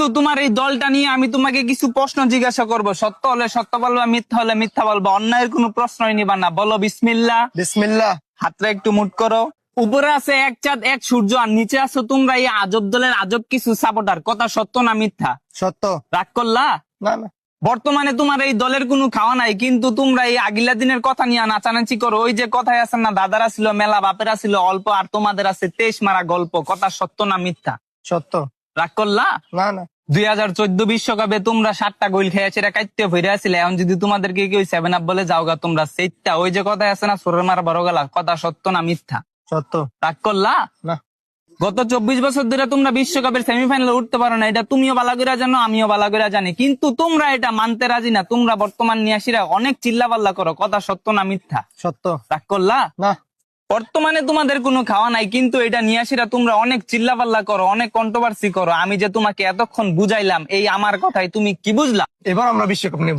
বন্ধু, তোমার এই দলটা নিয়ে আমি তোমাকে কিছু প্রশ্ন জিজ্ঞাসা করব। সত্য হলে সত্য বলবা, মিথ্যা হলে মিথ্যা বলবা। অন্যায়ের কোনো প্রশ্নই নিবা না। বলো বিসমিল্লাহ। বিসমিল্লাহ। হাতটা একটু মুট করো। উপরে আছে এক চাঁদ এক সূর্য, আর নিচে আছো তোমরা এই আজব দলের আজব কিছু সাপোর্টার। কথা সত্য না মিথ্যা? সত্য। রাগ করলা? না না। বর্তমানে তোমার এই দলের কোনো খাওয়া নাই, কিন্তু তোমরা এই আগিলা দিনের কথা নিয়ে নাচানাচি করো। ওই যে কথায় আছে না, দাদারা ছিল মেলা, বাপেরা ছিল অল্প, আর তোমাদের আছে 23 মারা গল্প। কথা সত্য না মিথ্যা? সত্য। রাগ করলা? না না। 2014 বিশ্বকাপে তোমরা 7টা গোল খেয়েছে, এটা কাইতে ফিরে আসলে। এখন যদি তোমাদেরকে কেউ 7 আপ বলে যাওগা তোমরা সেইটা, ওই যে কথায় আছে না, সোরের মারা বড় গেলা। কথা সত্য না মিথ্যা? সত্য। রাগ করলা? না। গত 24 বছর ধরে তোমরা বিশ্বকাপের সেমিফাইনালে উঠতে পারো না, এটা তুমিও ভালো করে জানো, আমিও ভালো করে জানি। কিন্তু তোমরা এটা মানতে রাজি না। তোমরা বর্তমান নিয়াসীরা অনেক চিল্লাপাল্লা করো। কথা সত্য না মিথ্যা? সত্য। রাগ করলা? না। বর্তমানে তোমাদের কোনো খাওয়া নাই, কিন্তু এটা নিয়াসীরা তোমরা অনেক চিল্লাপাল্লা করো, অনেক কন্ট্রোভার্সি করো। আমি যে তোমাকে এতক্ষণ বুঝাইলাম, এই আমার কথাই তুমি কি বুঝলা? এবার আমরা বিশ্বকাপ নেব।